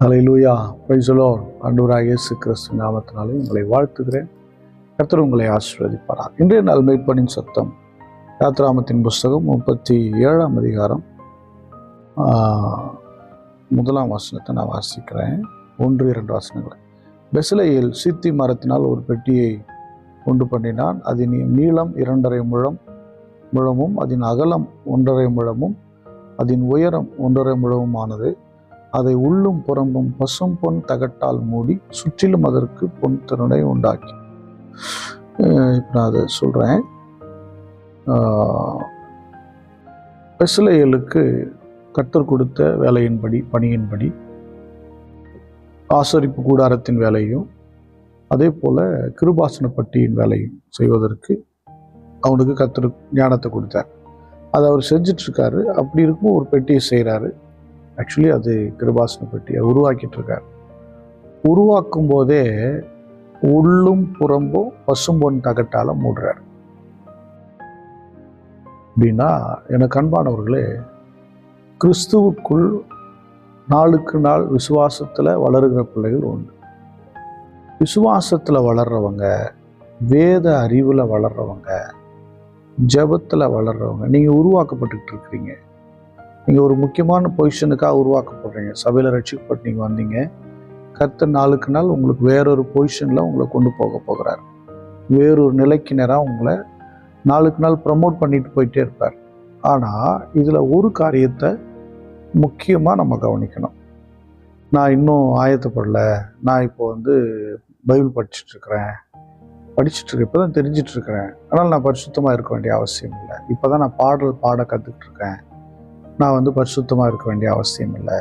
Hallelujah, praise the Lord. ஆண்டவராகிய இயேசு கிறிஸ்து நாமத்தினாலே உங்களை வாழ்த்துகிறேன். கர்த்தர் உங்களை ஆசீர்வதிப்பாராக. இன்றைய நாள் மேய்ப்பனின் சத்தம் யாத்திராகமத்தின் புஸ்தகம் 37ஆம் அதிகாரம் 1ஆம் வசனத்தை நான் வாசிக்கிறேன். 1-2 வசனங்களை. பெசலேயேல் சீத்தி மரத்தினால் ஒரு பெட்டியை உண்டு பண்ணினான். அதன் நீளம் 2.5 முழமும் அதன் அகலம் 1.5 முழமும் அதன் உயரம் 1.5 முழமுமானது. அதை உள்ளும் புறம்பும் பசும் பொன் தகட்டால் மூடி சுற்றிலும் அதற்கு பொன் திறனை உண்டாக்கி. இப்போ நான் அதை சொல்கிறேன். பெசலேயேலுக்கு கர்த்தர் கொடுத்த பணியின்படி ஆசரிப்பு கூடாரத்தின் வேலையும் அதே போல் கிருபாசனப்பட்டியின் வேலையும் செய்வதற்கு அவனுக்கு கர்த்தர் ஞானத்தை கொடுத்தார். அதை அவர் செஞ்சிட்ருக்காரு. அப்படி இருக்கும் ஒரு பெட்டியை செய்கிறாரு. ஆக்சுவலி அது கிருபாசன பெட்டியை உருவாக்கிட்டு இருக்காரு. உருவாக்கும் போதே உள்ளும் புறம்பும் பசும்பொன் தகட்டால மூடுறாரு. அப்படின்னா எனக்கு அன்பானவர்களே, கிறிஸ்துவுக்குள் நாளுக்கு நாள் விசுவாசத்தில் வளருகிற பிள்ளைகள் உண்டு. விசுவாசத்தில் வளர்றவங்க, வேத அறிவில் வளர்றவங்க, ஜெபத்தில் வளர்றவங்க, நீங்கள் உருவாக்கப்பட்டுக்கிட்டு இருக்கிறீங்க. நீங்கள் ஒரு முக்கியமான பொசிஷனுக்காக உருவாக்கப்படுறீங்க. சபையில் ரட்சிக்கப்பட்டு நீங்கள் வந்தீங்க. கர்த்தர் நாளுக்கு நாள் உங்களுக்கு வேறொரு பொசிஷனில் உங்களை கொண்டு போகிறார். வேறொரு நிலைக்கு நேராக உங்களை நாளுக்கு நாள் ப்ரமோட் பண்ணிட்டு போயிட்டே இருப்பார். ஆனால் இதில் ஒரு காரியத்தை முக்கியமாக நம்ம கவனிக்கணும். நான் இன்னும் ஆயத்தப்படலை, நான் இப்போ பைபிள் படிச்சுட்ருக்கிறேன், இப்போ தான் தெரிஞ்சிட்ருக்கிறேன், ஆனால் நான் பரிசுத்தமாக இருக்க வேண்டிய அவசியம் இல்லை. இப்போ தான் நான் பாட கற்றுக்கிட்டு இருக்கேன், நான் பரிசுத்தமாக இருக்க வேண்டிய அவசியம் இல்லை.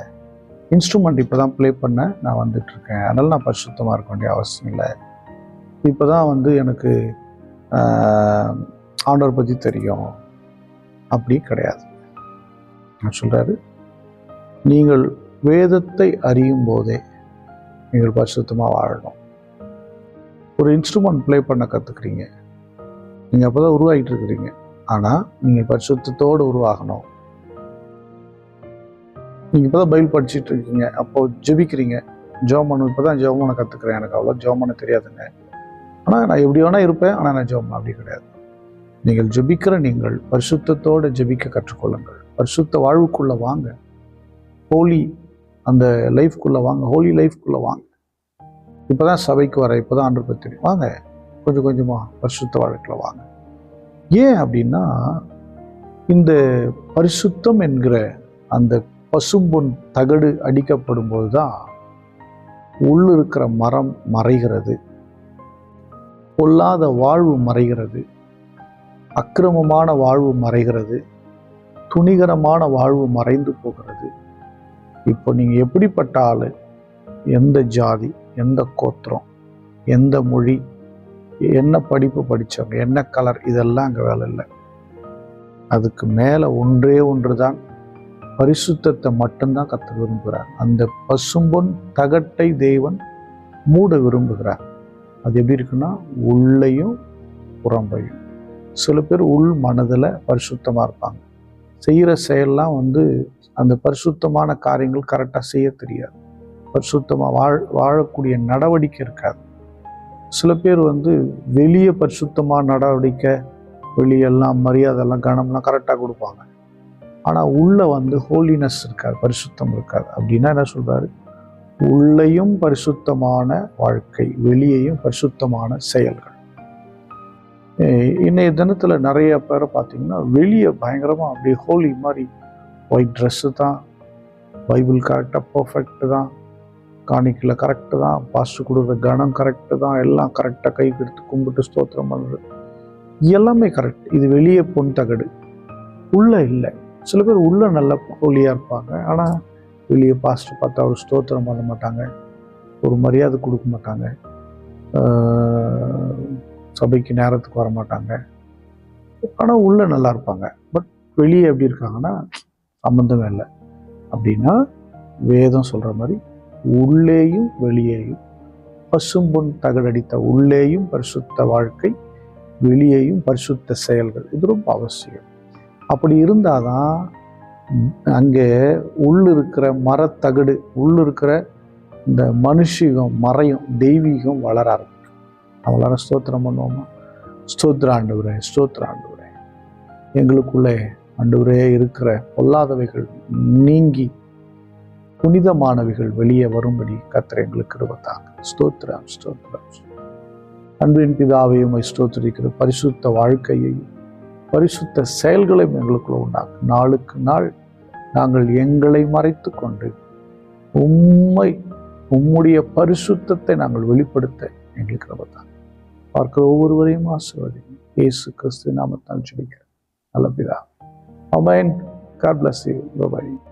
இன்ஸ்ட்ருமெண்ட் இப்போ தான் ப்ளே பண்ண நான் வந்துட்டுருக்கேன், அதனால் நான் பரிசுத்தமாக இருக்க வேண்டிய அவசியம் இல்லை. இப்போ தான் எனக்கு ஆண்டவர் பற்றி தெரியும். அப்படி கிடையாது. நான் சொல்கிறாரு, நீங்கள் வேதத்தை அறியும் போதே நீங்கள் பரிசுத்தமாக வாழணும். ஒரு இன்ஸ்ட்ருமெண்ட் ப்ளே பண்ண கற்றுக்குறீங்க, நீங்கள் அப்போ தான் உருவாகிட்டு இருக்கிறீங்க. ஆனால் நீங்கள் பரிசுத்தத்தோடு உருவாகணும். நீங்கள் இப்போ தான் பைபிள் படிச்சுட்டு இருக்கீங்க, அப்போது ஜெபிக்கிறீங்க, ஜெபம் இப்போ தான் ஜெபம் கற்றுக்குறேன், எனக்கு அவ்வளோ ஜெபம் தெரியாதுங்க, ஆனால் நான் எப்படி வேணால் இருப்பேன், ஆனால் நான் ஜெபம் அப்படி கிடையாது. நீங்கள் ஜெபிக்கிற நீங்கள் பரிசுத்தத்தோடு ஜெபிக்க கற்றுக்கொள்ளுங்கள். பரிசுத்த வாழ்வுக்குள்ளே வாங்க, ஹோலி அந்த லைஃப்குள்ளே வாங்க, ஹோலி லைஃப்குள்ளே வாங்க. இப்போ தான் சபைக்கு வர, இப்போ தான் ஆண்டவர் பற்றி தெரியும், வாங்க கொஞ்சம் கொஞ்சமாக பரிசுத்த வாழ்க்கையில வாங்க. ஏன் அப்படின்னா, இந்த பரிசுத்தம் என்கிற அந்த பசும்பொன் தகடு அடிக்கப்படும் போது தான் உள்ளிருக்கிற மரம் மறைகிறது, பொல்லாத வாழ்வு மறைகிறது, அக்கிரமமான வாழ்வு மறைகிறது, துணிகரமான வாழ்வு மறைந்து போகிறது. இப்போ நீங்கள் எப்படிப்பட்ட ஆள், எந்த ஜாதி, எந்த கோத்திரம், எந்த மொழி, என்ன படிப்பு படித்தவங்க, என்ன கலர், இதெல்லாம் அங்கே வேலை இல்லை. அதுக்கு மேலே ஒன்று தான் பரிசுத்தத்தை மட்டும்தான் கர்த்தர் விரும்புகிறார். அந்த பசும்பொன் தகட்டை தேவன் மூட விரும்புகிறார். அது எப்படி இருக்குன்னா, உள்ளையும் புறம்பையும். சில பேர் உள் மனதில் பரிசுத்தமாக இருப்பாங்க, செய்கிற செயல்லாம் அந்த பரிசுத்தமான காரியங்கள் கரெக்டாக செய்ய தெரியாது, பரிசுத்தமாக வாழக்கூடிய நடவடிக்கை இருக்காது. சில பேர் வெளியே பரிசுத்தமாக நடவடிக்கை, வெளியெல்லாம் மரியாதைலாம் கனம்லாம் கரெக்டாக கொடுப்பாங்க, ஆனால் உள்ள ஹோலினஸ் இருக்காது, பரிசுத்தம் இருக்காது. அப்படின்னா என்ன சொல்றாரு, உள்ளேயும் பரிசுத்தமான வாழ்க்கை, வெளியேயும் பரிசுத்தமான செயல்கள். இன்னைய தினத்தில் நிறைய பேரை பார்த்தீங்கன்னா, வெளியே பயங்கரமாக அப்படியே ஹோலி மாதிரி, ஒயிட் ட்ரெஸ்ஸு தான், பைபிள் கரெக்டாக பர்ஃபெக்டு தான், காணிக்கையில் கரெக்டு தான், பாஸ்ட் கொடுக்குற கணம் கரெக்டு தான், எல்லாம் கரெக்டாக கைக்கு எடுத்து கும்பிட்டு ஸ்தோத்திரம் பண்ணுறது எல்லாமே கரெக்ட். இது வெளியே பொன் தகடு, உள்ளே இல்லை. சில பேர் உள்ளே நல்ல ஹோலியாக இருப்பாங்க, ஆனால் வெளியே பாஸ்ட் பார்த்தா ஒரு ஸ்தோத்திரம் பண்ண மாட்டாங்க, ஒரு மரியாதை கொடுக்க மாட்டாங்க, சபைக்கு நேரத்துக்கு வர மாட்டாங்க, ஆனால் உள்ளே நல்லா இருப்பாங்க. பட் வெளியே எப்படி இருக்காங்கன்னா சம்மந்தமே இல்லை. அப்படின்னா வேதம் சொல்கிற மாதிரி உள்ளேயும் வெளியேயும் பசும்பொன் தகடடித்த உள்ளேயும் பரிசுத்த வாழ்க்கை, வெளியேயும் பரிசுத்த செயல்கள், இது ரொம்ப அவசியம். அப்படி இருந்தால் தான் அங்கே உள்ளிருக்கிற மரத்தகடு, உள்ளிருக்கிற இந்த மனுஷிகம் மறையும், தெய்வீகம் வளர ஆரம்பிக்கும். அவளால ஸ்தோத்திரம் பண்ணுவோமா? ஸ்தோத்திர ஆண்டவரே, ஸ்தோத்திர ஆண்டவரே, எங்களுக்குள்ளே ஆண்டவரே இருக்கிற பொல்லாதவைகள் நீங்கி புனிதமானவைகள் வெளியே வரும்படி கர்த்தர் எங்களுக்கு கிருபை தாங்க. ஸ்தோத்திரம், ஸ்தோத்திரம். அன்பின் பிதாவையும் ஸ்தோத்திரிக்கிற பரிசுத்த வாழ்க்கையையும் பரிசுத்த செயல்களையும் எங்களுக்குள்ள உண்டாக்கும். நாளுக்கு நாள் நாங்கள் எங்களை மறைத்து கொண்டு உம்முடைய பரிசுத்தத்தை நாங்கள் வெளிப்படுத்த எங்களுக்கு கிருபை தாங்க. பார்க்கிற ஒவ்வொருவரையும் ஆசீர்வதிங்க. இயேசு கிறிஸ்து நாமத்தால் ஜெபிக்கிறேன் நல்ல பிதா. ஆமென். God bless you. Bye bye.